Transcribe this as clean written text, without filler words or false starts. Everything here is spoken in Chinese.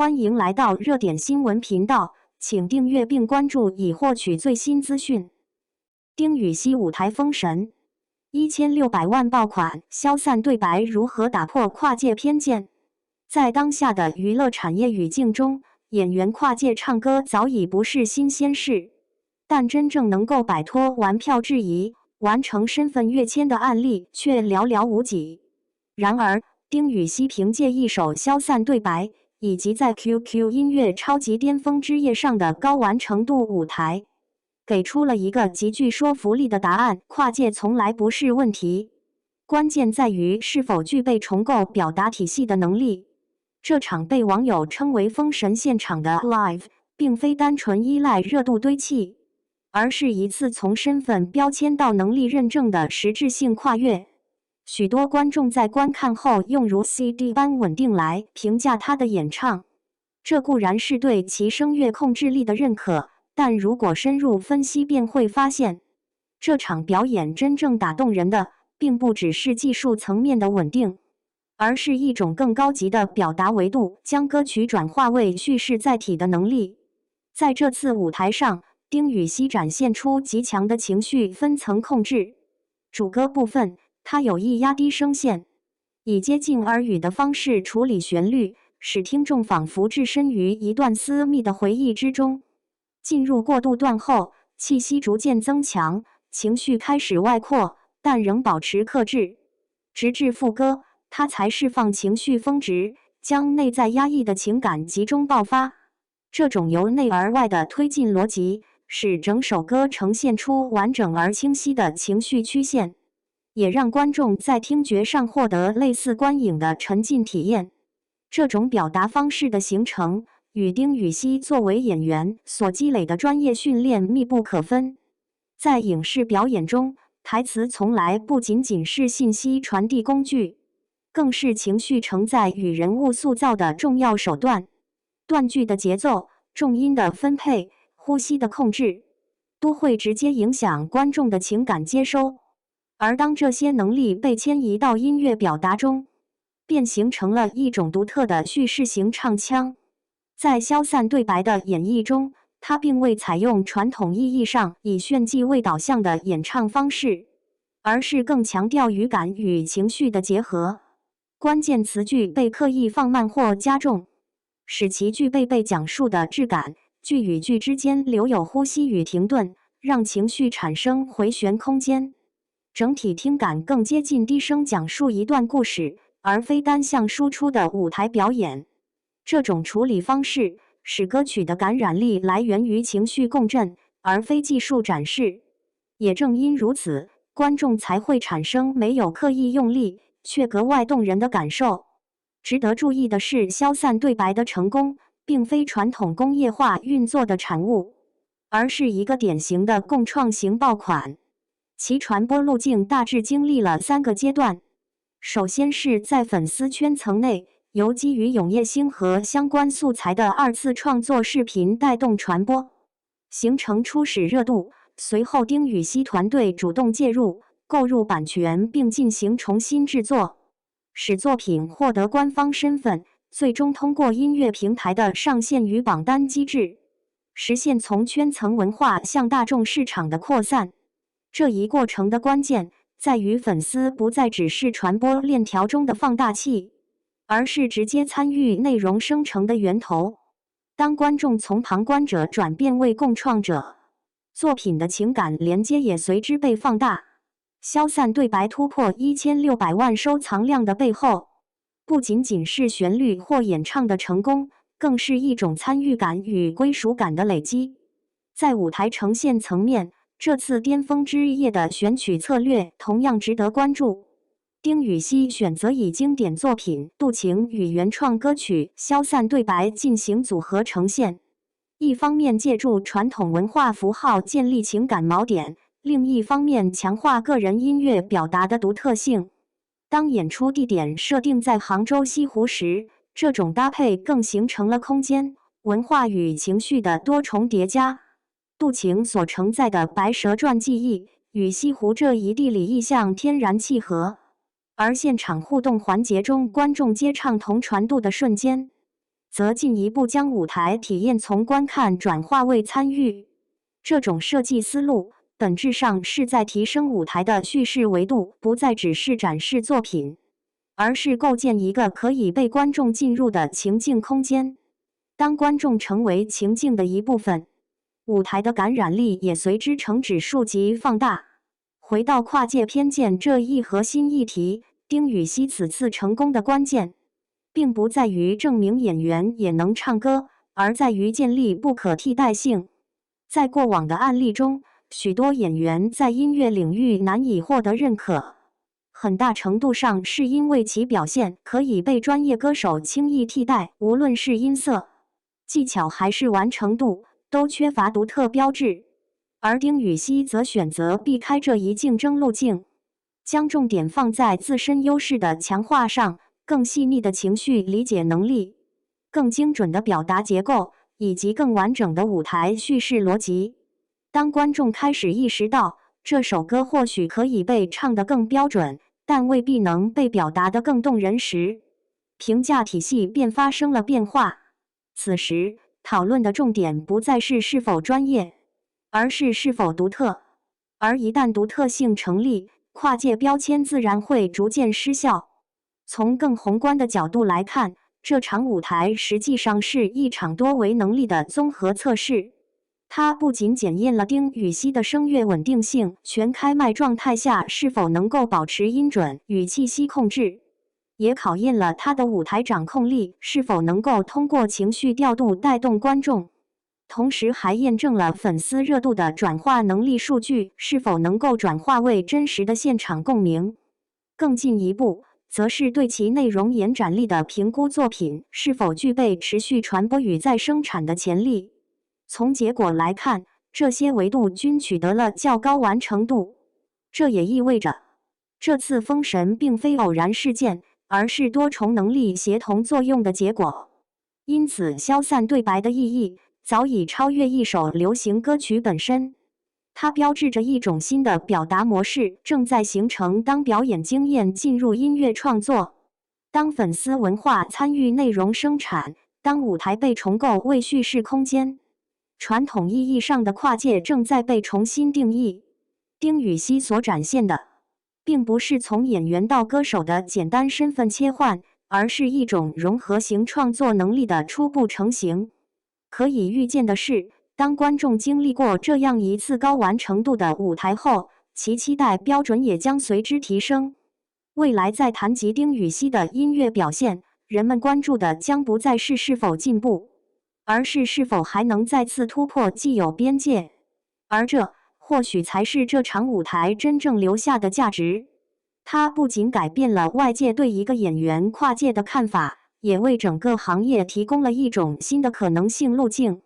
欢迎来到热点新闻频道，请订阅并关注以获取最新资讯。丁禹兮舞台封神，1600万爆款，消散对白如何打破跨界偏见？在当下的娱乐产业语境中，演员跨界唱歌早已不是新鲜事，但真正能够摆脱玩票质疑，完成身份跃迁的案例却寥寥无几。然而，丁禹兮凭借一首消散对白，以及在 QQ 音乐超级巅峰之夜上的高完成度舞台，给出了一个极具说服力的答案：跨界从来不是问题，关键在于是否具备重构表达体系的能力。这场被网友称为封神现场的 Live， 并非单纯依赖热度堆砌，而是一次从身份标签到能力认证的实质性跨越。许多观众在观看后用如 CD 般稳定来评价他的演唱，这固然是对其声乐控制力的认可，但如果深入分析便会发现，这场表演真正打动人的，并不只是技术层面的稳定，而是一种更高级的表达维度，将歌曲转化为叙事载体的能力。在这次舞台上，丁禹兮展现出极强的情绪分层控制。主歌部分，他有意压低声线，以接近耳语的方式处理旋律，使听众仿佛置身于一段私密的回忆之中。进入过渡段后，气息逐渐增强，情绪开始外扩，但仍保持克制。直至副歌，他才释放情绪峰值，将内在压抑的情感集中爆发。这种由内而外的推进逻辑，使整首歌呈现出完整而清晰的情绪曲线，也让观众在听觉上获得类似观影的沉浸体验。这种表达方式的形成，与丁禹兮作为演员所积累的专业训练密不可分。在影视表演中，台词从来不仅仅是信息传递工具，更是情绪承载与人物塑造的重要手段。段句的节奏、重音的分配、呼吸的控制，都会直接影响观众的情感接收。而当这些能力被迁移到音乐表达中，便形成了一种独特的叙事型唱腔。在消散对白的演绎中，他并未采用传统意义上以炫技为导向的演唱方式，而是更强调语感与情绪的结合。关键词句被刻意放慢或加重，使其具备被讲述的质感，句与句之间留有呼吸与停顿，让情绪产生回旋空间。整体听感更接近低声讲述一段故事，而非单向输出的舞台表演。这种处理方式使歌曲的感染力来源于情绪共振，而非技术展示。也正因如此，观众才会产生没有刻意用力却格外动人的感受。值得注意的是，消散对白的成功并非传统工业化运作的产物，而是一个典型的共创型爆款。其传播路径大致经历了3个阶段。首先是在粉丝圈层内，由基于永夜星和相关素材的2次创作视频带动传播，形成初始热度。随后丁禹兮团队主动介入，购入版权并进行重新制作，使作品获得官方身份，最终通过音乐平台的上线与榜单机制，实现从圈层文化向大众市场的扩散。这一过程的关键在于粉丝不再只是传播链条中的放大器，而是直接参与内容生成的源头。当观众从旁观者转变为共创者，作品的情感连接也随之被放大。消散对白突破1600万收藏量的背后，不仅仅是旋律或演唱的成功，更是一种参与感与归属感的累积。在舞台呈现层面，这次巅峰之夜的选曲策略同样值得关注。丁禹兮选择以经典作品《渡情》与原创歌曲《消散对白》进行组合呈现，一方面借助传统文化符号建立情感锚点，另一方面强化个人音乐表达的独特性。当演出地点设定在杭州西湖时，这种搭配更形成了空间、文化与情绪的多重叠加。渡情所承载的白蛇传记忆与西湖这一地理意象天然契合，而现场互动环节中观众接唱同传度的瞬间，则进一步将舞台体验从观看转化为参与。这种设计思路本质上是在提升舞台的叙事维度，不再只是展示作品，而是构建一个可以被观众进入的情境空间。当观众成为情境的一部分，舞台的感染力也随之呈指数级放大。回到跨界偏见这一核心议题，丁禹兮此次成功的关键，并不在于证明演员也能唱歌，而在于建立不可替代性。在过往的案例中，许多演员在音乐领域难以获得认可，很大程度上是因为其表现可以被专业歌手轻易替代，无论是音色、技巧还是完成度，都缺乏独特标志。而丁禹兮则选择避开这一竞争路径，将重点放在自身优势的强化上，更细腻的情绪理解能力、更精准的表达结构，以及更完整的舞台叙事逻辑。当观众开始意识到这首歌或许可以被唱得更标准，但未必能被表达得更动人时，评价体系便发生了变化。此时，讨论的重点不再是是否专业，而是是否独特。而一旦独特性成立，跨界标签自然会逐渐失效。从更宏观的角度来看，这场舞台实际上是一场多维能力的综合测试。它不仅检验了丁禹兮的声乐稳定性，全开麦状态下是否能够保持音准与气息控制，也考验了他的舞台掌控力是否能够通过情绪调度带动观众，同时还验证了粉丝热度的转化能力数据是否能够转化为真实的现场共鸣。更进一步，则是对其内容延展力的评估，作品是否具备持续传播与再生产的潜力。从结果来看，这些维度均取得了较高完成度。这也意味着，这次封神并非偶然事件，而是多重能力协同作用的结果。因此，消散对白的意义早已超越一首流行歌曲本身。它标志着一种新的表达模式正在形成。当表演经验进入音乐创作，当粉丝文化参与内容生产，当舞台被重构为叙事空间，传统意义上的跨界正在被重新定义。丁禹兮所展现的，并不是从演员到歌手的简单身份切换，而是一种融合型创作能力的初步成型。可以预见的是，当观众经历过这样一次高完成度的舞台后，其期待标准也将随之提升。未来在谈及丁禹兮的音乐表现，人们关注的将不再是是否进步，而是是否还能再次突破既有边界。而这或许才是这场舞台真正留下的价值。它不仅改变了外界对一个演员跨界的看法，也为整个行业提供了一种新的可能性路径。